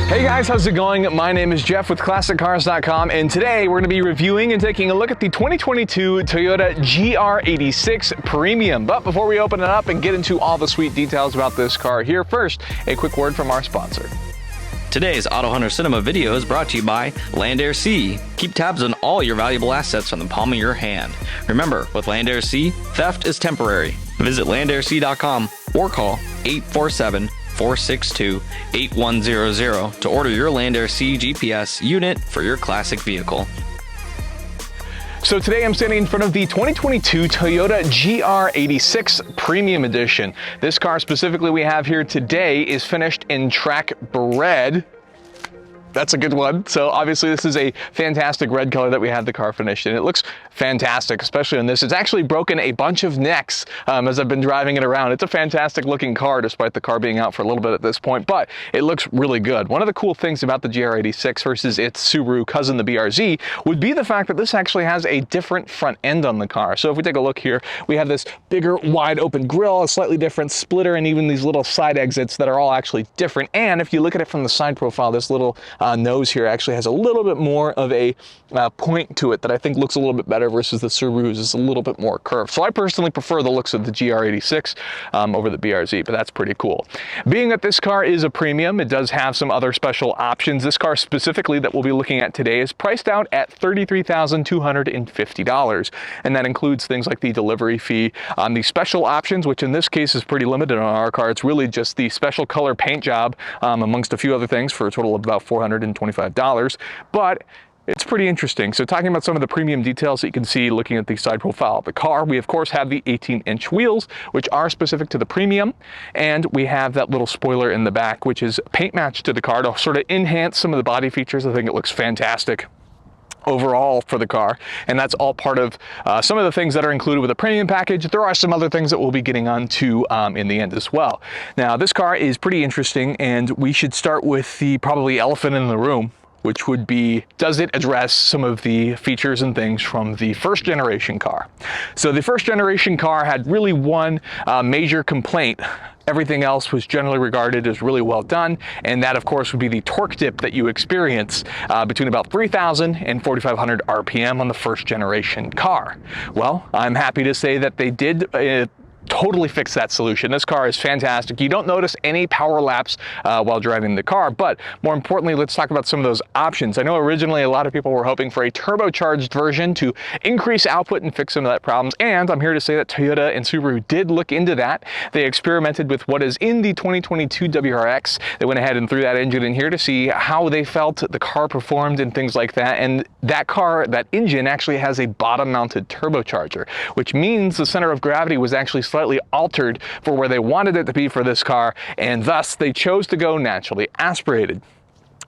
Hey guys, how's it going? My name is Jeff with ClassicCars.com, and today we're going to be reviewing and taking a look at the 2022 Toyota GR86 Premium. But before we open it up and get into all the sweet details about this car here, first, a quick word from our sponsor. Today's Auto Hunter Cinema video is brought to you by LandAirSea. Keep tabs on all your valuable assets from the palm of your hand. Remember, with LandAirSea, theft is temporary. Visit LandAirSea.com or call 847-462-8100 to order your LandAirSea GPS unit for your classic vehicle. So today I'm standing in front of the 2022 Toyota GR86 Premium Edition. This car specifically we have here today is finished in track red. That's a good one. So obviously this is a fantastic red color that we had the car finished in. It looks fantastic, especially on this. It's actually broken a bunch of necks as I've been driving it around. It's a fantastic looking car, despite the car being out for a little bit at this point, but it looks really good. One of the cool things about the GR86 versus its Subaru cousin, the BRZ, would be the fact that this actually has a different front end on the car. So if we take a look here, we have this bigger, wide open grille, a slightly different splitter, and even these little side exits that are all actually different. And if you look at it from the side profile, this little nose here actually has a little bit more of a point to it that I think looks a little bit better versus the Subaru's is a little bit more curved. So I personally prefer the looks of the GR86 over the BRZ, but that's pretty cool. Being that this car is a premium, it does have some other special options. This car specifically that we'll be looking at today is priced out at $33,250, and that includes things like the delivery fee, the special options, which in this case is pretty limited on our car. It's really just the special color paint job amongst a few other things for a total of about $425, but it's pretty interesting. So talking about some of the premium details that you can see looking at the side profile of the car, we of course have the 18-inch wheels, which are specific to the premium, and we have that little spoiler in the back, which is paint matched to the car to sort of enhance some of the body features. I think it looks fantastic overall for the car, and that's all part of some of the things that are included with the premium package. There are some other things that we'll be getting onto in the end as well. Now this car is pretty interesting, and we should start with the probably elephant in the room, which would be, does it address some of the features and things from the first generation car? So the first generation car had really one major complaint. Everything else was generally regarded as really well done, and that of course would be the torque dip that you experience between about 3,000 and 4,500 RPM on the first generation car. Well, I'm happy to say that they did totally fix that solution. This car is fantastic. You don't notice any power lapse while driving the car, but more importantly, let's talk about some of those options. I know originally a lot of people were hoping for a turbocharged version to increase output and fix some of that problems, and I'm here to say that Toyota and Subaru did look into that. They experimented with what is in the 2022 WRX. They went ahead and threw that engine in here to see how they felt the car performed and things like that, and that engine actually has a bottom-mounted turbocharger, which means the center of gravity was actually slightly altered for where they wanted it to be for this car, and thus they chose to go naturally aspirated.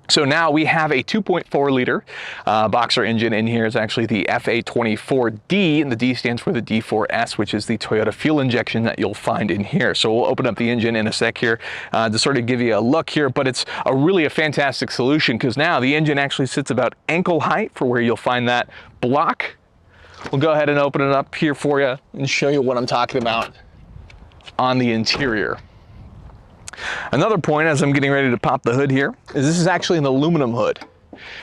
So now we have a 2.4 liter boxer engine in here. It's actually the FA24D, and the D stands for the D4S, which is the Toyota fuel injection that you'll find in here. So we'll open up the engine in a sec here to sort of give you a look here, but it's really a fantastic solution because now the engine actually sits about ankle height for where you'll find that block. We'll go ahead and open it up here for you and show you what I'm talking about on the interior. Another point as I'm getting ready to pop the hood here is this is actually an aluminum hood.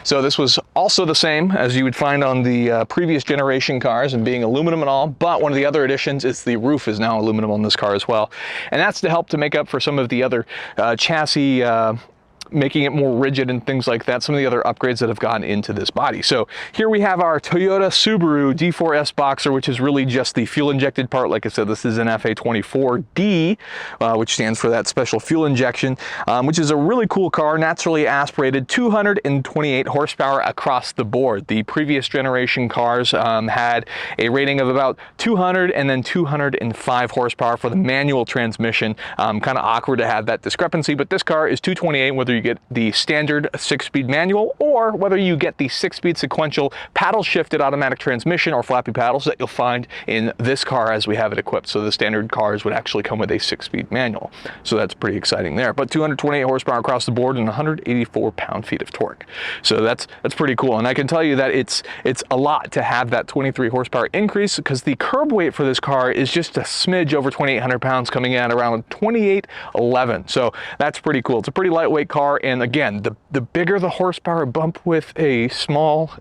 So this was also the same as you would find on the previous generation cars and being aluminum and all, but one of the other additions is the roof is now aluminum on this car as well. And that's to help to make up for some of the other chassis making it more rigid and things like that, some of the other upgrades that have gone into this body. So here we have our Toyota Subaru D4S Boxer, which is really just the fuel injected part. Like I said, this is an FA24D, which stands for that special fuel injection, which is a really cool car, naturally aspirated, 228 horsepower across the board. The previous generation cars had a rating of about 200 and then 205 horsepower for the manual transmission. Kind of awkward to have that discrepancy, but this car is 228 whether you get the standard 6-speed manual or whether you get the 6-speed sequential paddle shifted automatic transmission or flappy paddles that you'll find in this car as we have it equipped. So the standard cars would actually come with a 6-speed manual. So that's pretty exciting there. But 228 horsepower across the board and 184 pound-feet of torque. So that's pretty cool. And I can tell you that it's a lot to have that 23 horsepower increase because the curb weight for this car is just a smidge over 2,800 pounds, coming in at around 2,811. So that's pretty cool. It's a pretty lightweight car. And again, the bigger the horsepower bump with a small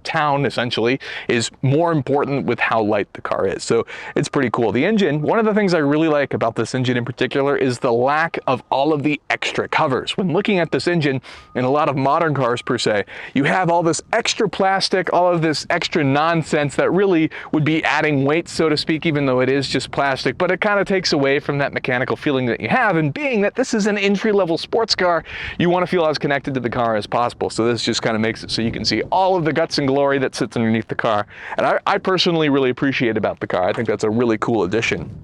town essentially is more important with how light the car is. So it's pretty cool. The engine, one of the things I really like about this engine in particular is the lack of all of the extra covers. When looking at this engine in a lot of modern cars per se, you have all this extra plastic, all of this extra nonsense that really would be adding weight, so to speak, even though it is just plastic, but it kind of takes away from that mechanical feeling that you have. And being that this is an entry-level sports car, you want to feel as connected to the car as possible. So this just kind of makes it so you can see all of the guts and glory that sits underneath the car. And I personally really appreciate about the car. I think that's a really cool addition.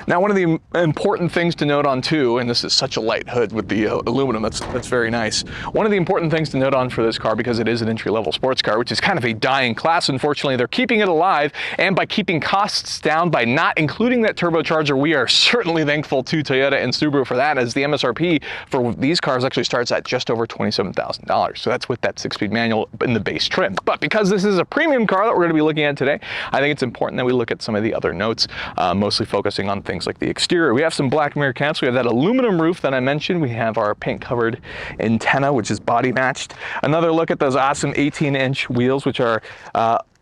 Now, one of the important things to note on too, and this is such a light hood with the aluminum, that's very nice. One of the important things to note on for this car, because it is an entry-level sports car, which is kind of a dying class, unfortunately, they're keeping it alive, and by keeping costs down, by not including that turbocharger, we are certainly thankful to Toyota and Subaru for that, as the MSRP for these cars actually starts at just over $27,000. So that's with that 6-speed manual in the base trim. But because this is a premium car that we're going to be looking at today, I think it's important that we look at some of the other notes, mostly focusing on things like the exterior. We have some black mirror caps. We have that aluminum roof that I mentioned. We have our paint covered antenna, which is body matched. Another look at those awesome 18-inch wheels, which are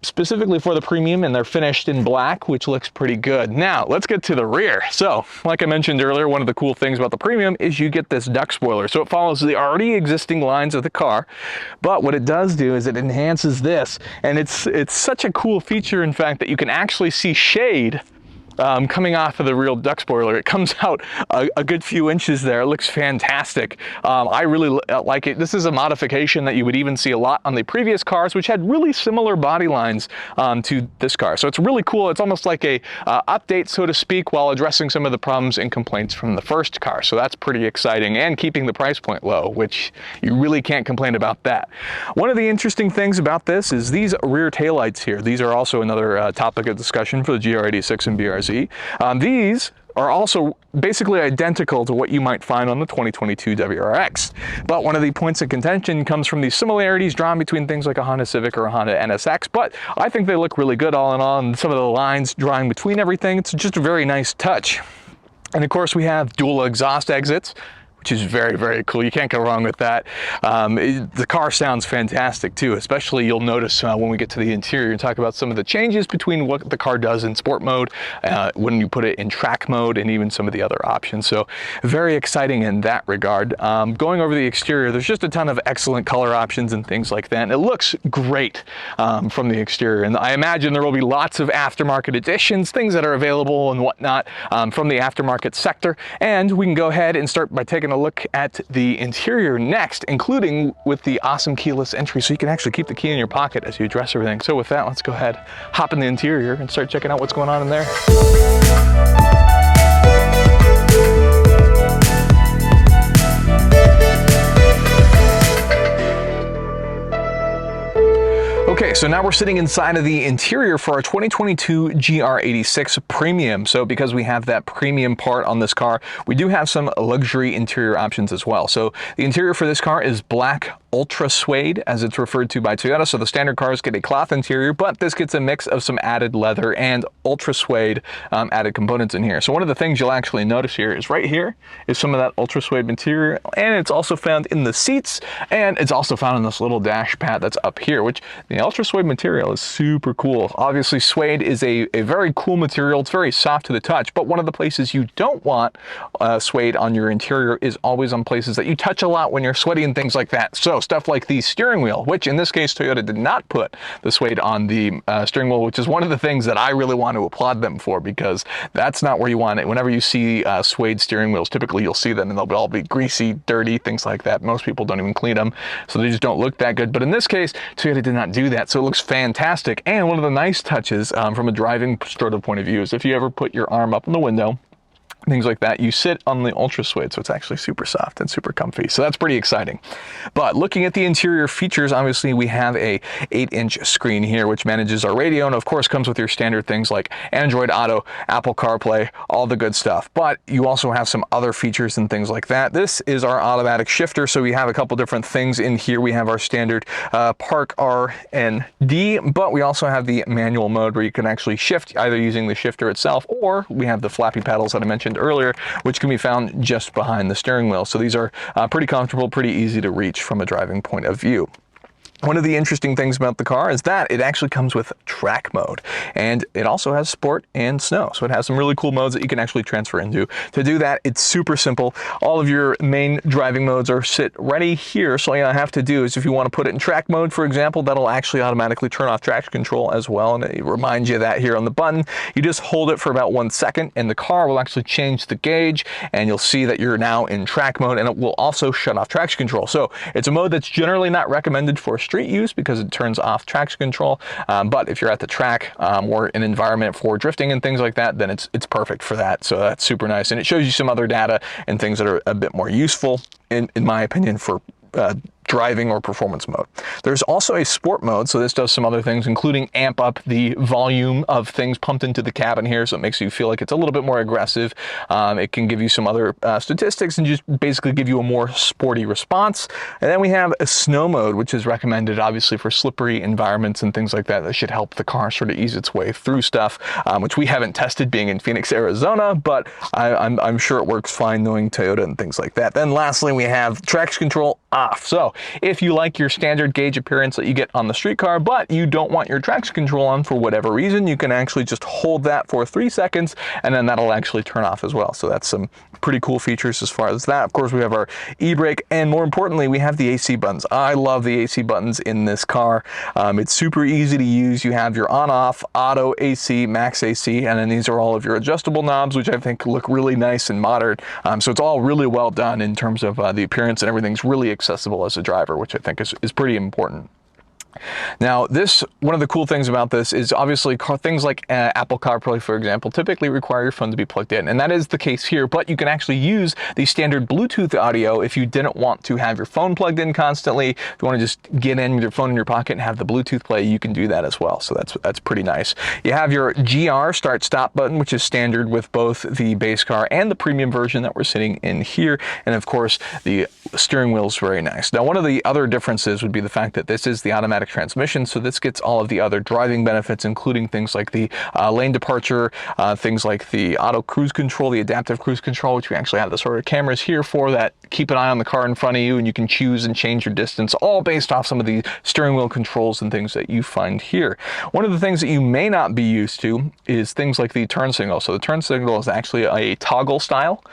specifically for the premium, and they're finished in black, which looks pretty good. Now, let's get to the rear. So, like I mentioned earlier, one of the cool things about the premium is you get this duck spoiler. So it follows the already existing lines of the car, but what it does do is it enhances this, and it's such a cool feature, in fact, that you can actually see shade coming off of the real duck spoiler. It comes out a good few inches there. It looks fantastic. I really like it. This is a modification that you would even see a lot on the previous cars, which had really similar body lines to this car. So it's really cool. It's almost like a update, so to speak, while addressing some of the problems and complaints from the first car. So that's pretty exciting, and keeping the price point low, which you really can't complain about that. One of the interesting things about this is these rear taillights here. These are also another topic of discussion for the GR86 and BRZ. These are also basically identical to what you might find on the 2022 WRX. But one of the points of contention comes from the similarities drawn between things like a Honda Civic or a Honda NSX, but I think they look really good all in all, and some of the lines drawing between everything, it's just a very nice touch. And of course we have dual exhaust exits, which is very, very cool. You can't go wrong with that. The car sounds fantastic too, especially you'll notice when we get to the interior and talk about some of the changes between what the car does in sport mode, when you put it in track mode, and even some of the other options. So very exciting in that regard. Going over the exterior, there's just a ton of excellent color options and things like that. And it looks great from the exterior. And I imagine there will be lots of aftermarket additions, things that are available and whatnot from the aftermarket sector. And we can go ahead and start by taking a look at the interior next, including with the awesome keyless entry, so you can actually keep the key in your pocket as you address everything. So with that, let's go ahead, hop in the interior and start checking out what's going on in there. Okay, so now we're sitting inside of the interior for our 2022 GR86 Premium. So because we have that premium part on this car, we do have some luxury interior options as well. So the interior for this car is black ultra suede, as it's referred to by Toyota. So the standard cars get a cloth interior, but this gets a mix of some added leather and ultra suede added components in here. So one of the things you'll actually notice here is right here is some of that ultra suede material, and it's also found in the seats, and it's also found in this little dash pad that's up here, which the ultra suede material is super cool. Obviously, suede is a very cool material. It's very soft to the touch, but one of the places you don't want suede on your interior is always on places that you touch a lot when you're sweaty and things like that. So stuff like the steering wheel, which in this case Toyota did not put the suede on the steering wheel, which is one of the things that I really want to applaud them for, because that's not where you want it. Whenever you see suede steering wheels, typically you'll see them and they'll all be greasy, dirty, things like that. Most people don't even clean them, so they just don't look that good. But in this case, Toyota did not do that, so it looks fantastic. And one of the nice touches from a driving sort of point of view is if you ever put your arm up in the window, things like that. You sit on the Ultra Suede, so it's actually super soft and super comfy. So that's pretty exciting. But looking at the interior features, obviously we have a 8-inch screen here, which manages our radio, and of course comes with your standard things like Android Auto, Apple CarPlay, all the good stuff. But you also have some other features and things like that. This is our automatic shifter, so we have a couple different things in here. We have our standard Park R and D, but we also have the manual mode where you can actually shift either using the shifter itself, or we have the flappy pedals that I mentioned earlier, which can be found just behind the steering wheel. So these are pretty comfortable, pretty easy to reach from a driving point of view. One of the interesting things about the car is that it actually comes with track mode, and it also has sport and snow. So it has some really cool modes that you can actually transfer into. To do that, it's super simple. All of your main driving modes are sit ready here. So all you have to do is, if you want to put it in track mode, for example, that'll actually automatically turn off traction control as well. And it reminds you of that here on the button. You just hold it for about 1 second and the car will actually change the gauge, and you'll see that you're now in track mode, and it will also shut off traction control. So it's a mode that's generally not recommended for street use because it turns off traction control, but if you're at the track or an environment for drifting and things like that, then it's perfect for that. So that's super nice, and it shows you some other data and things that are a bit more useful in my opinion for driving or performance mode. There's also a sport mode, so this does some other things, including amp up the volume of things pumped into the cabin here, so it makes you feel like it's a little bit more aggressive. It can give you some other statistics and just basically give you a more sporty response. And then we have a snow mode, which is recommended obviously for slippery environments and things like that. That should help the car sort of ease its way through stuff, which we haven't tested being in Phoenix, Arizona, but I'm sure it works fine knowing Toyota and things like that. Then lastly, we have traction control off. So if you like your standard gauge appearance that you get on the street car, but you don't want your traction control on for whatever reason, you can actually just hold that for 3 seconds, and then that'll actually turn off as well. So that's some pretty cool features as far as that. Of course, we have our e-brake, and more importantly, we have the AC buttons. I love the AC buttons in this car. It's super easy to use. You have your on-off, auto AC, max AC, and then these are all of your adjustable knobs, which I think look really nice and modern. So it's all really well done in terms of the appearance, and everything's really accessible as a driver, which I think is pretty important. Now, one of the cool things about this is obviously things like Apple CarPlay, for example, typically require your phone to be plugged in, and that is the case here, but you can actually use the standard Bluetooth audio if you didn't want to have your phone plugged in constantly. If you want to just get in with your phone in your pocket and have the Bluetooth play, you can do that as well, so that's pretty nice. You have your GR start-stop button, which is standard with both the base car and the premium version that we're sitting in here, and of course, the steering wheel is very nice. Now, one of the other differences would be the fact that this is the automatic transmission, so this gets all of the other driving benefits, including things like the lane departure, things like the auto cruise control, the adaptive cruise control, which we actually have the sort of cameras here for that keep an eye on the car in front of you, and you can choose and change your distance, all based off some of the steering wheel controls and things that you find here. One of the things that you may not be used to is things like the turn signal. So the turn signal is actually a toggle style,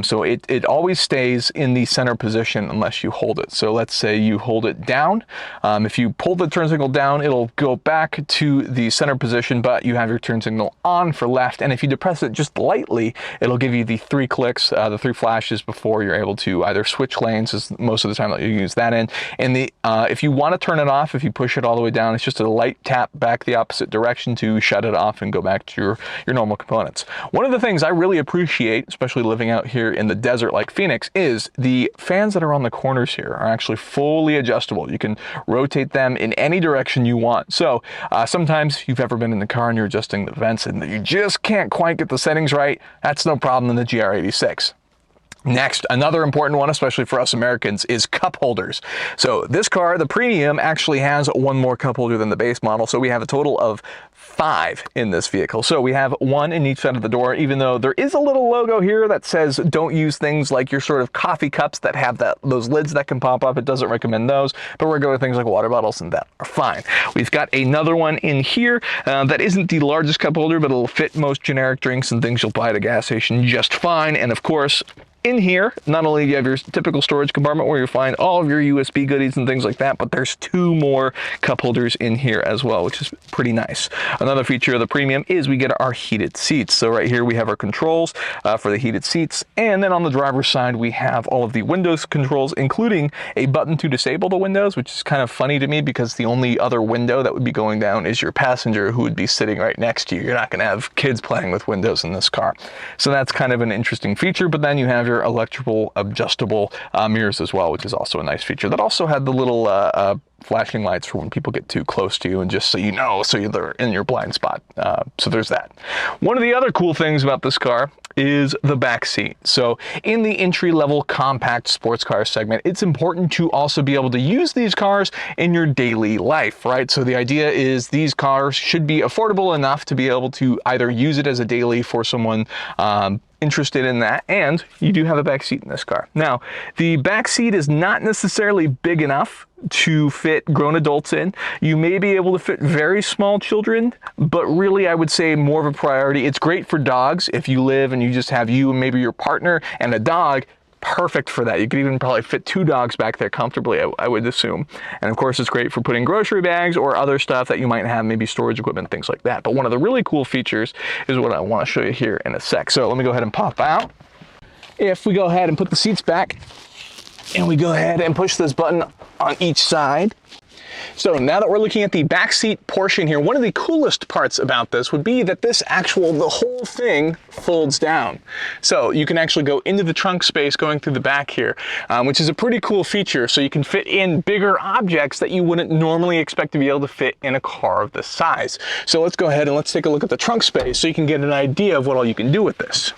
so it always stays in the center position unless you hold it. So let's say you hold it down. If you pull the turn signal down, it'll go back to the center position, but you have your turn signal on for left, and if you depress it just lightly, it'll give you the 3 clicks, the 3 flashes before you're able to either switch lanes, is most of the time that you use that in. And if you want to turn it off, if you push it all the way down, it's just a light tap back the opposite direction to shut it off and go back to your normal components. One of the things I really appreciate, especially living out here in the desert like Phoenix, is the fans that are on the corners here are actually fully adjustable. You can rotate them in any direction you want. So sometimes if you've ever been in the car and you're adjusting the vents and you just can't quite get the settings right, that's no problem in the GR86. Next, another important one, especially for us Americans, is cup holders. So this car, the premium, actually has one more cup holder than the base model. So we have a total of 5 in this vehicle. So we have 1 in each side of the door, even though there is a little logo here that says don't use things like your sort of coffee cups that have those lids that can pop up. It doesn't recommend those, but we're going with things like water bottles, and that are fine. We've got another one in here that isn't the largest cup holder, but it'll fit most generic drinks and things you'll buy at a gas station just fine. And of course, in here, not only do you have your typical storage compartment where you find all of your USB goodies and things like that, but there's 2 more cup holders in here as well, which is pretty nice. Another feature of the Premium is we get our heated seats. So right here we have our controls for the heated seats, and then on the driver's side we have all of the windows controls, including a button to disable the windows, which is kind of funny to me because the only other window that would be going down is your passenger, who would be sitting right next to you. You're not going to have kids playing with windows in this car. So that's kind of an interesting feature, but then you have your electrical adjustable mirrors as well, which is also a nice feature. That also had the little flashing lights for when people get too close to you, and just so you know, so you're in your blind spot. So there's that. One of the other cool things about this car is the back seat. So in the entry-level compact sports car segment, it's important to also be able to use these cars in your daily life, right? So the idea is these cars should be affordable enough to be able to either use it as a daily for someone interested in that, and you do have a back seat in this car. Now, the back seat is not necessarily big enough to fit grown adults in. You may be able to fit very small children, but really I would say more of a priority. It's great for dogs. If you live and you just have you and maybe your partner and a dog, perfect for that. You could even probably fit 2 dogs back there comfortably, I would assume. And of course, it's great for putting grocery bags or other stuff that you might have, maybe storage equipment, things like that. But one of the really cool features is what I want to show you here in a sec. So let me go ahead and pop out. If we go ahead and put the seats back, and we go ahead and push this button on each side. So now that we're looking at the backseat portion here, one of the coolest parts about this would be that the whole thing folds down. So you can actually go into the trunk space going through the back here, which is a pretty cool feature. So you can fit in bigger objects that you wouldn't normally expect to be able to fit in a car of this size. So let's go ahead and let's take a look at the trunk space so you can get an idea of what all you can do with this.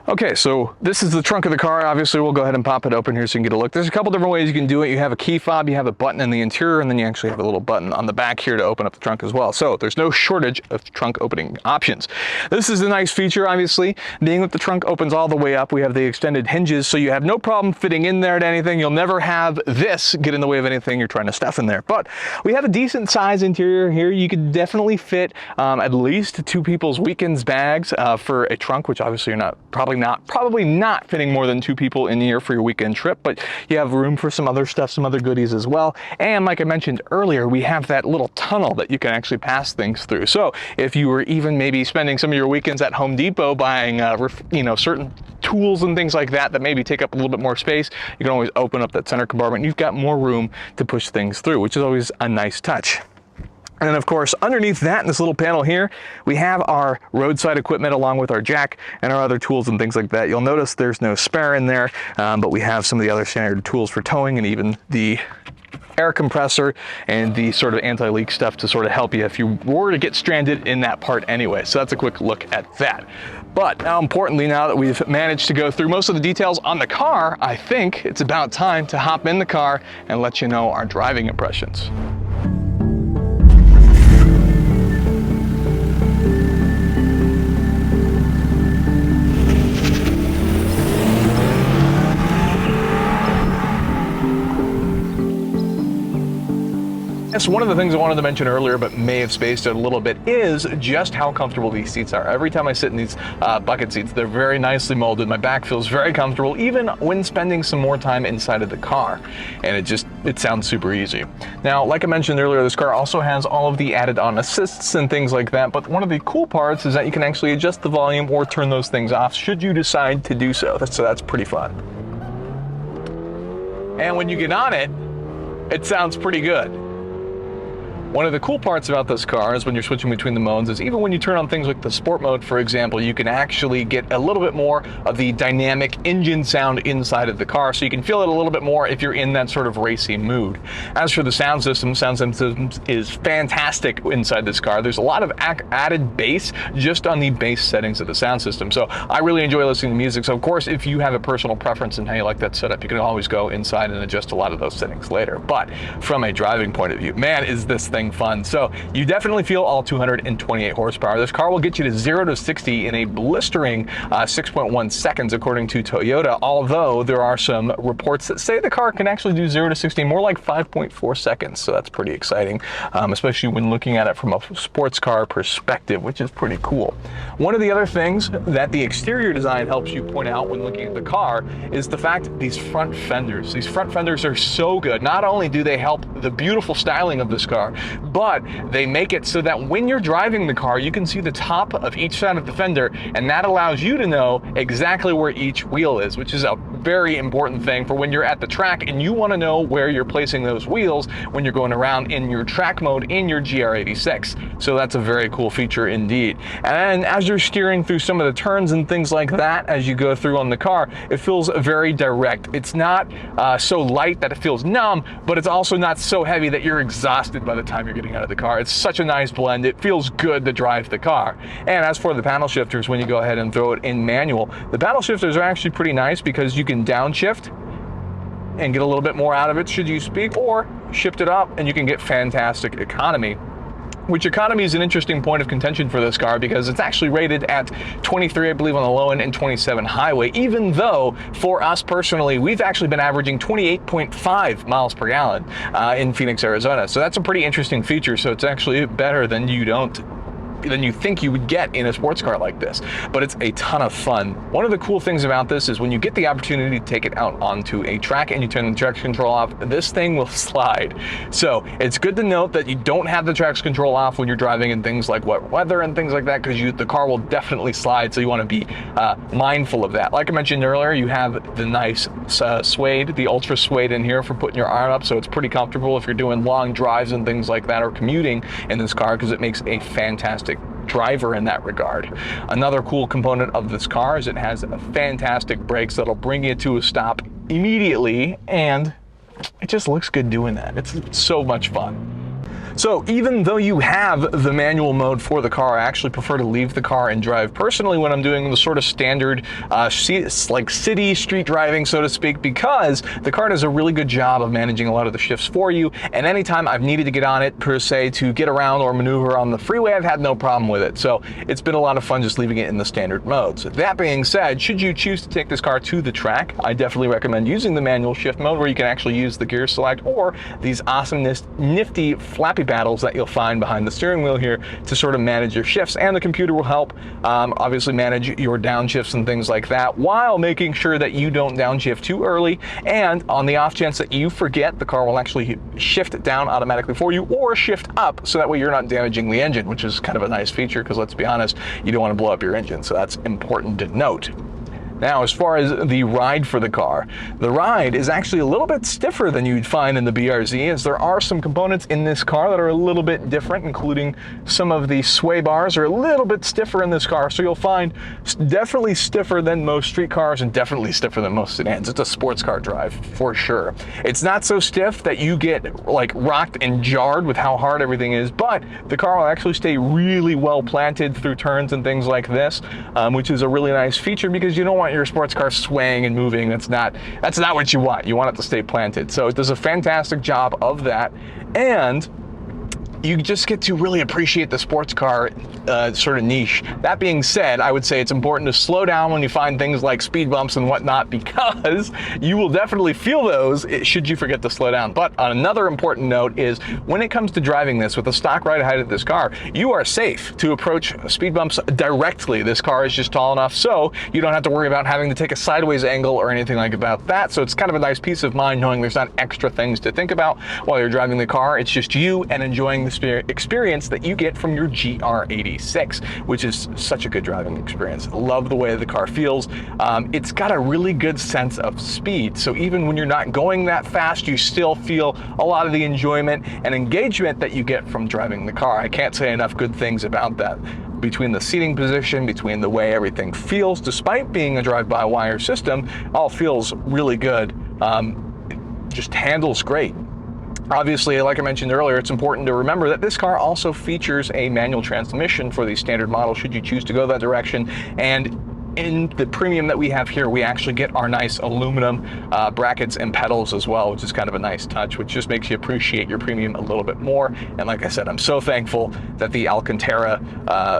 Okay, so this is the trunk of the car. Obviously, we'll go ahead and pop it open here so you can get a look. There's a couple different ways you can do it. You have a key fob, you have a button in the interior, and then you actually have a little button on the back here to open up the trunk as well. So there's no shortage of trunk opening options. This is a nice feature, obviously, being that the trunk opens all the way up. We have the extended hinges, so you have no problem fitting in there at anything. You'll never have this get in the way of anything you're trying to stuff in there. But we have a decent size interior here. You could definitely fit at least 2 people's weekends bags for a trunk, which obviously you're probably not fitting more than 2 people in here for your weekend trip, but you have room for some other stuff, some other goodies as well. And like I mentioned earlier, we have that little tunnel that you can actually pass things through. So if you were even maybe spending some of your weekends at Home Depot buying, certain tools and things like that maybe take up a little bit more space, you can always open up that center compartment. You've got more room to push things through, which is always a nice touch. And then of course, underneath that, in this little panel here, we have our roadside equipment along with our jack and our other tools and things like that. You'll notice there's no spare in there, but we have some of the other standard tools for towing and even the air compressor and the sort of anti-leak stuff to sort of help you if you were to get stranded in that part anyway. So that's a quick look at that. But now importantly, now that we've managed to go through most of the details on the car, I think it's about time to hop in the car and let you know our driving impressions. Yes, one of the things I wanted to mention earlier, but may have spaced it a little bit, is just how comfortable these seats are. Every time I sit in these bucket seats, they're very nicely molded. My back feels very comfortable, even when spending some more time inside of the car. And it sounds super easy. Now, like I mentioned earlier, this car also has all of the added-on assists and things like that, but one of the cool parts is that you can actually adjust the volume or turn those things off should you decide to do so. So that's pretty fun. And when you get on it, it sounds pretty good. One of the cool parts about this car is when you're switching between the modes is even when you turn on things like the sport mode, for example, you can actually get a little bit more of the dynamic engine sound inside of the car, so you can feel it a little bit more if you're in that sort of racy mood. As for the sound system is fantastic inside this car. There's a lot of added bass just on the bass settings of the sound system, so I really enjoy listening to music. So of course, if you have a personal preference in how you like that setup, you can always go inside and adjust a lot of those settings later. But from a driving point of view, man, is this thing thing fun. So you definitely feel all 228 horsepower. This car will get you to 0 to 60 in a blistering 6.1 seconds, according to Toyota, although there are some reports that say the car can actually do 0 to 60 more like 5.4 seconds. So that's pretty exciting, especially when looking at it from a sports car perspective, which is pretty cool. One of the other things that the exterior design helps you point out when looking at the car is the fact these front fenders. These front fenders are so good. Not only do they help the beautiful styling of this car, but they make it so that when you're driving the car, you can see the top of each side of the fender, and that allows you to know exactly where each wheel is, which is a very important thing for when you're at the track and you want to know where you're placing those wheels when you're going around in your track mode in your GR86. So that's a very cool feature indeed. And as you're steering through some of the turns and things like that, as you go through on the car, it feels very direct. It's not so light that it feels numb, but it's also not so heavy that you're exhausted by the time you're getting out of the car. It's such a nice blend. It feels good to drive the car. And as for the paddle shifters, when you go ahead and throw it in manual, the paddle shifters are actually pretty nice because you can downshift and get a little bit more out of it should you speak, or shift it up and you can get fantastic economy. Which economy is an interesting point of contention for this car because it's actually rated at 23, I believe, on the low end and 27 highway, even though for us personally, we've actually been averaging 28.5 miles per gallon in Phoenix, Arizona. So that's a pretty interesting feature. So it's actually better than you think you would get in a sports car like this, but it's a ton of fun. One of the cool things about this is when you get the opportunity to take it out onto a track and you turn the traction control off, this thing will slide. So it's good to note that you don't have the traction control off when you're driving in things like wet weather and things like that, because the car will definitely slide, so you want to be mindful of that. Like I mentioned earlier, you have the nice suede, the ultra suede in here for putting your arm up, so it's pretty comfortable if you're doing long drives and things like that, or commuting in this car, because it makes a fantastic driver in that regard. Another cool component of this car is it has fantastic brakes that'll bring you to a stop immediately, and it just looks good doing that. It's so much fun. So even though you have the manual mode for the car, I actually prefer to leave the car and drive personally when I'm doing the sort of standard like city street driving, so to speak, because the car does a really good job of managing a lot of the shifts for you. And anytime I've needed to get on it per se to get around or maneuver on the freeway, I've had no problem with it. So it's been a lot of fun just leaving it in the standard modes. That being said, should you choose to take this car to the track, I definitely recommend using the manual shift mode, where you can actually use the gear select or these awesome nifty flappy paddles that you'll find behind the steering wheel here to sort of manage your shifts, and the computer will help obviously manage your downshifts and things like that, while making sure that you don't downshift too early, and on the off chance that you forget, the car will actually shift down automatically for you or shift up, so that way you're not damaging the engine, which is kind of a nice feature, because let's be honest, you don't want to blow up your engine, so that's important to note. Now, as far as the ride for the car, the ride is actually a little bit stiffer than you'd find in the BRZ, as there are some components in this car that are a little bit different, including some of the sway bars are a little bit stiffer in this car. So you'll find definitely stiffer than most street cars and definitely stiffer than most sedans. It's a sports car drive for sure. It's not so stiff that you get like rocked and jarred with how hard everything is, but the car will actually stay really well planted through turns and things like this, which is a really nice feature, because you don't want your sports car swaying and moving. That's not what you want. You want it to stay planted. So it does a fantastic job of that, and you just get to really appreciate the sports car sort of niche. That being said, I would say it's important to slow down when you find things like speed bumps and whatnot, because you will definitely feel those should you forget to slow down. But on another important note is, when it comes to driving this with the stock ride height of this car, you are safe to approach speed bumps directly. This car is just tall enough, so you don't have to worry about having to take a sideways angle or anything like about that. So it's kind of a nice peace of mind knowing there's not extra things to think about while you're driving the car. It's just you and enjoying the experience that you get from your GR86, which is such a good driving experience. Love the way the car feels. It's got a really good sense of speed, so even when you're not going that fast, you still feel a lot of the enjoyment and engagement that you get from driving the car. I can't say enough good things about that. Between the seating position, between the way everything feels, despite being a drive-by-wire system, all feels really good. Just handles great. Obviously, like I mentioned earlier, it's important to remember that this car also features a manual transmission for the standard model, should you choose to go that direction. And in the premium that we have here, we actually get our nice aluminum brackets and pedals as well, which is kind of a nice touch, which just makes you appreciate your premium a little bit more. And like I said, I'm so thankful that the Alcantara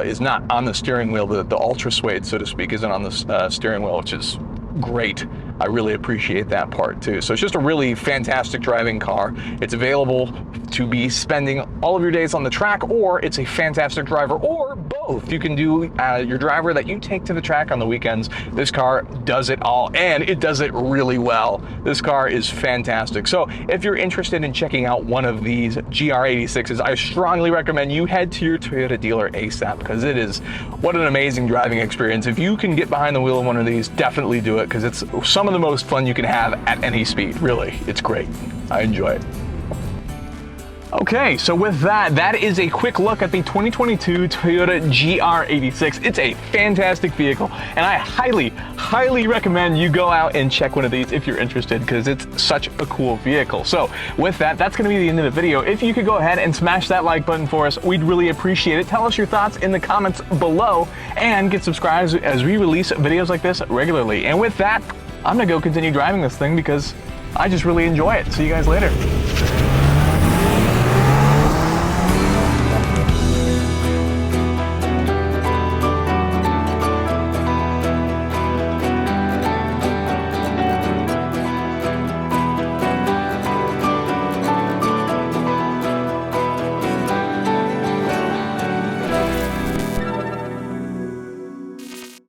is not on the steering wheel, the ultra suede, so to speak, isn't on the steering wheel, which is great. I really appreciate that part too. So it's just a really fantastic driving car. It's available to be spending all of your days on the track, or it's a fantastic driver, or both. You can do your driver that you take to the track on the weekends. This car does it all, and it does it really well. This car is fantastic. So if you're interested in checking out one of these GR86s, I strongly recommend you head to your Toyota dealer ASAP, because it is, what an amazing driving experience. If you can get behind the wheel of one of these, definitely do it, because it's some of the most fun you can have at any speed. Really, it's great. I enjoy it. Okay, so with that, that is a quick look at the 2022 Toyota GR86. It's a fantastic vehicle, and I highly recommend you go out and check one of these if you're interested, because it's such a cool vehicle. So with that, that's gonna be the end of the video. If you could go ahead and smash that like button for us, we'd really appreciate it. Tell us your thoughts in the comments below, and get subscribed as we release videos like this regularly. And with that, I'm gonna go continue driving this thing because I just really enjoy it. See you guys later.